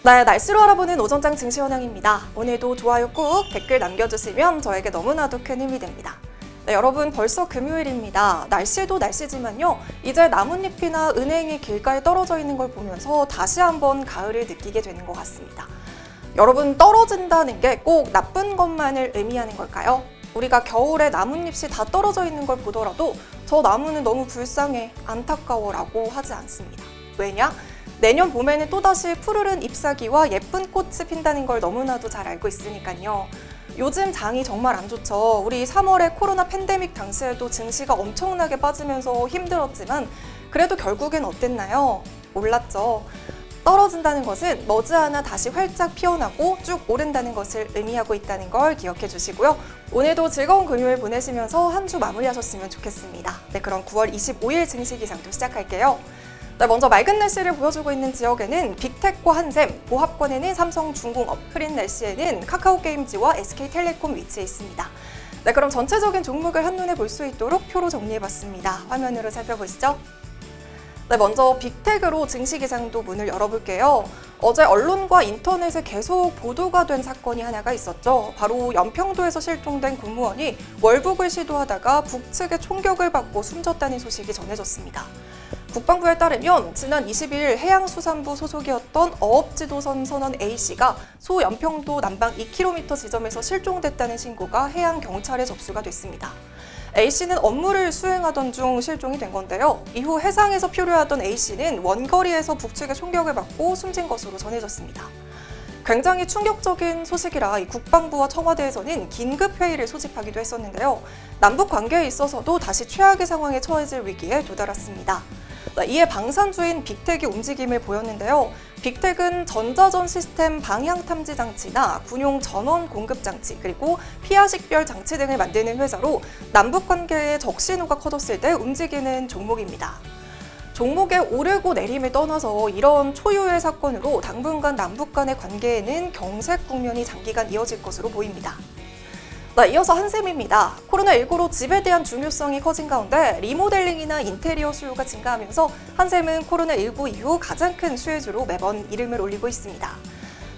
네, 날씨로 알아보는 오전장 증시 현황입니다. 오늘도 좋아요 꾹 댓글 남겨주시면 저에게 너무나도 큰 힘이 됩니다. 네, 여러분 벌써 금요일입니다. 날씨도 날씨지만요. 이제 나뭇잎이나 은행이 길가에 떨어져 있는 걸 보면서 다시 한번 가을을 느끼게 되는 것 같습니다. 여러분, 떨어진다는 게 꼭 나쁜 것만을 의미하는 걸까요? 우리가 겨울에 나뭇잎이 다 떨어져 있는 걸 보더라도 저 나무는 너무 불쌍해, 안타까워라고 하지 않습니다. 왜냐? 내년 봄에는 또다시 푸르른 잎사귀와 예쁜 꽃이 핀다는 걸 너무나도 잘 알고 있으니까요. 요즘 장이 정말 안 좋죠. 우리 3월에 코로나 팬데믹 당시에도 증시가 엄청나게 빠지면서 힘들었지만 그래도 결국엔 어땠나요? 올랐죠. 떨어진다는 것은 머지않아 다시 활짝 피어나고 쭉 오른다는 것을 의미하고 있다는 걸 기억해 주시고요. 오늘도 즐거운 금요일 보내시면서 한 주 마무리하셨으면 좋겠습니다. 네, 그럼 9월 25일 증시 기상도 시작할게요. 네, 먼저 맑은 날씨를 보여주고 있는 지역에는 빅텍과 한샘, 보합권에는 삼성중공업, 흐린 날씨에는 카카오게임즈와 SK텔레콤 위치해 있습니다. 네, 그럼 전체적인 종목을 한눈에 볼 수 있도록 표로 정리해봤습니다. 화면으로 살펴보시죠. 네, 먼저 빅텍으로 증시 기상도 문을 열어볼게요. 어제 언론과 인터넷에 계속 보도가 된 사건이 하나가 있었죠. 바로 연평도에서 실종된 공무원이 월북을 시도하다가 북측의 총격을 받고 숨졌다는 소식이 전해졌습니다. 국방부에 따르면 지난 22일 해양수산부 소속이었던 어업지도선 선원 A씨가 소연평도 남방 2km 지점에서 실종됐다는 신고가 해양경찰에 접수가 됐습니다. A씨는 업무를 수행하던 중 실종이 된 건데요. 이후 해상에서 표류하던 A씨는 원거리에서 북측의 총격을 받고 숨진 것으로 전해졌습니다. 굉장히 충격적인 소식이라 국방부와 청와대에서는 긴급회의를 소집하기도 했었는데요. 남북 관계에 있어서도 다시 최악의 상황에 처해질 위기에 도달했습니다. 이에 방산주인 빅텍이 움직임을 보였는데요. 빅텍은 전자전 시스템 방향 탐지 장치나 군용 전원 공급 장치, 그리고 피하 식별 장치 등을 만드는 회사로 남북 관계의 적신호가 커졌을 때 움직이는 종목입니다. 종목의 오르고 내림을 떠나서 이런 초유의 사건으로 당분간 남북 간의 관계에는 경색 국면이 장기간 이어질 것으로 보입니다. 이어서 한샘입니다. 코로나19로 집에 대한 중요성이 커진 가운데 리모델링이나 인테리어 수요가 증가하면서 한샘은 코로나19 이후 가장 큰 수혜주로 매번 이름을 올리고 있습니다.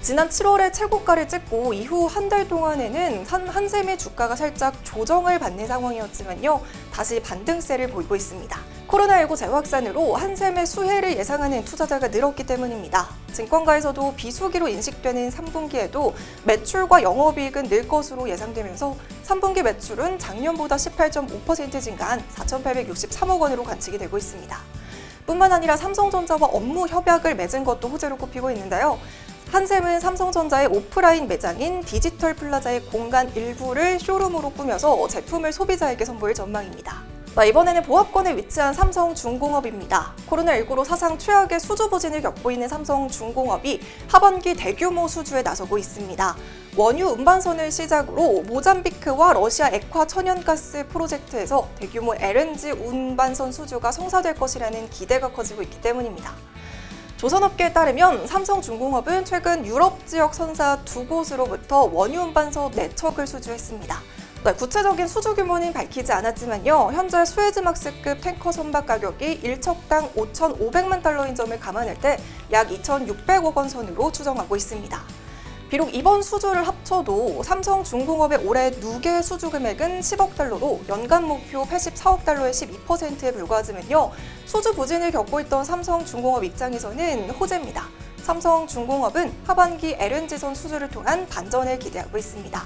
지난 7월에 최고가를 찍고 이후 한 달 동안에는 한샘의 주가가 살짝 조정을 받는 상황이었지만요. 다시 반등세를 보이고 있습니다. 코로나19 재확산으로 한샘의 수혜를 예상하는 투자자가 늘었기 때문입니다. 증권가에서도 비수기로 인식되는 3분기에도 매출과 영업이익은 늘 것으로 예상되면서 3분기 매출은 작년보다 18.5% 증가한 4,863억 원으로 관측이 되고 있습니다. 뿐만 아니라 삼성전자와 업무 협약을 맺은 것도 호재로 꼽히고 있는데요. 한샘은 삼성전자의 오프라인 매장인 디지털 플라자의 공간 일부를 쇼룸으로 꾸며서 제품을 소비자에게 선보일 전망입니다. 이번에는 보합권에 위치한 삼성중공업입니다. 코로나19로 사상 최악의 수주 부진을 겪고 있는 삼성중공업이 하반기 대규모 수주에 나서고 있습니다. 원유 운반선을 시작으로 모잠비크와 러시아 액화 천연가스 프로젝트에서 대규모 LNG 운반선 수주가 성사될 것이라는 기대가 커지고 있기 때문입니다. 조선업계에 따르면 삼성중공업은 최근 유럽 지역 선사 2곳으로부터 원유 운반선 4척을 수주했습니다. 구체적인 수주 규모는 밝히지 않았지만요. 현재 수에즈막스급 탱커 선박 가격이 1척당 5,500만 달러인 점을 감안할 때 약 2,600억 원 선으로 추정하고 있습니다. 비록 이번 수주를 합쳐도 삼성중공업의 올해 누계 수주 금액은 10억 달러로 연간 목표 84억 달러의 12%에 불과하지만요. 수주 부진을 겪고 있던 삼성중공업 입장에서는 호재입니다. 삼성중공업은 하반기 LNG선 수주를 통한 반전을 기대하고 있습니다.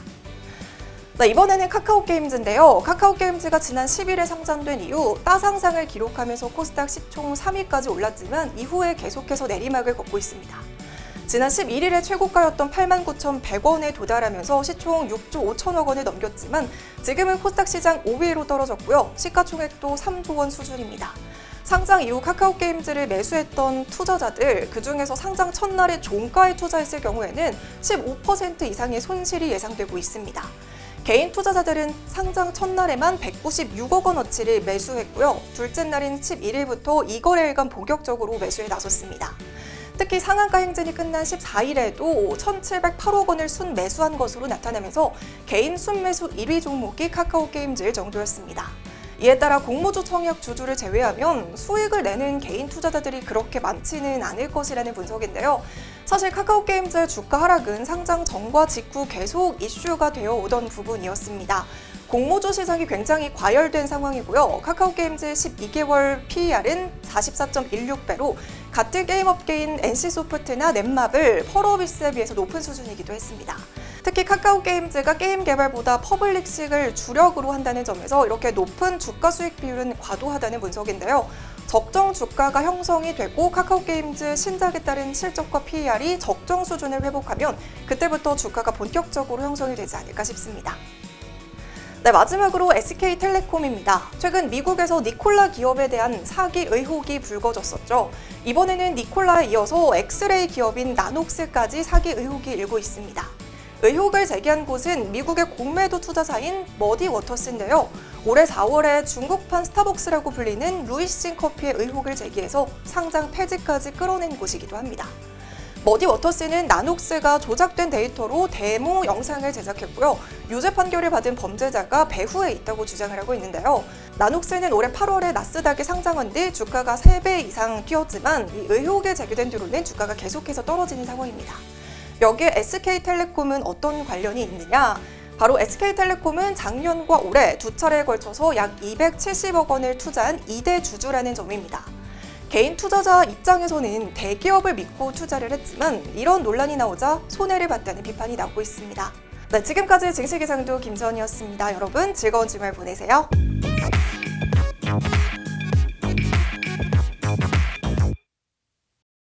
이번에는 카카오게임즈인데요. 카카오게임즈가 지난 10일에 상장된 이후 따상상을 기록하면서 코스닥 시총 3위까지 올랐지만 이후에 계속해서 내리막을 걷고 있습니다. 지난 11일에 최고가였던 89,100원에 도달하면서 시총 6조 5천억 원을 넘겼지만 지금은 코스닥 시장 5위로 떨어졌고요. 시가총액도 3조 원 수준입니다. 상장 이후 카카오게임즈를 매수했던 투자자들, 그중에서 상장 첫날에 종가에 투자했을 경우에는 15% 이상의 손실이 예상되고 있습니다. 개인 투자자들은 상장 첫날에만 196억 원어치를 매수했고요. 둘째 날인 11일부터 2거래일간 본격적으로 매수에 나섰습니다. 특히 상한가 행진이 끝난 14일에도 1,708억 원을 순매수한 것으로 나타나면서 개인 순매수 1위 종목이 카카오게임즈일 정도였습니다. 이에 따라 공모주 청약 주주를 제외하면 수익을 내는 개인 투자자들이 그렇게 많지는 않을 것이라는 분석인데요. 사실 카카오게임즈의 주가 하락은 상장 전과 직후 계속 이슈가 되어 오던 부분이었습니다. 공모주 시장이 굉장히 과열된 상황이고요. 카카오게임즈의 12개월 PER은 44.16배로 같은 게임 업계인 NC소프트나 넷마블, 펄어비스에 비해서 높은 수준이기도 했습니다. 특히 카카오게임즈가 게임 개발보다 퍼블리싱을 주력으로 한다는 점에서 이렇게 높은 주가 수익 비율은 과도하다는 분석인데요. 적정 주가가 형성이 되고 카카오게임즈 신작에 따른 실적과 PER이 적정 수준을 회복하면 그때부터 주가가 본격적으로 형성이 되지 않을까 싶습니다. 네, 마지막으로 SK텔레콤입니다. 최근 미국에서 니콜라 기업에 대한 사기 의혹이 불거졌었죠. 이번에는 니콜라에 이어서 엑스레이 기업인 나녹스까지 사기 의혹이 일고 있습니다. 의혹을 제기한 곳은 미국의 공매도 투자사인 머디워터스인데요. 올해 4월에 중국판 스타벅스라고 불리는 루이싱 커피의 의혹을 제기해서 상장 폐지까지 끌어낸 곳이기도 합니다. 머디워터스는 나녹스가 조작된 데이터로 데모 영상을 제작했고요. 유죄 판결을 받은 범죄자가 배후에 있다고 주장을 하고 있는데요. 나녹스는 올해 8월에 나스닥에 상장한 뒤 주가가 3배 이상 뛰었지만 이 의혹이 제기된 뒤로는 주가가 계속해서 떨어지는 상황입니다. 여기에 SK텔레콤은 어떤 관련이 있느냐? 바로 SK텔레콤은 작년과 올해 두 차례에 걸쳐서 약 270억 원을 투자한 2대 주주라는 점입니다. 개인 투자자 입장에서는 대기업을 믿고 투자를 했지만 이런 논란이 나오자 손해를 봤다는 비판이 나오고 있습니다. 네, 지금까지 증시기상도 김지연이었습니다. 여러분 즐거운 주말 보내세요.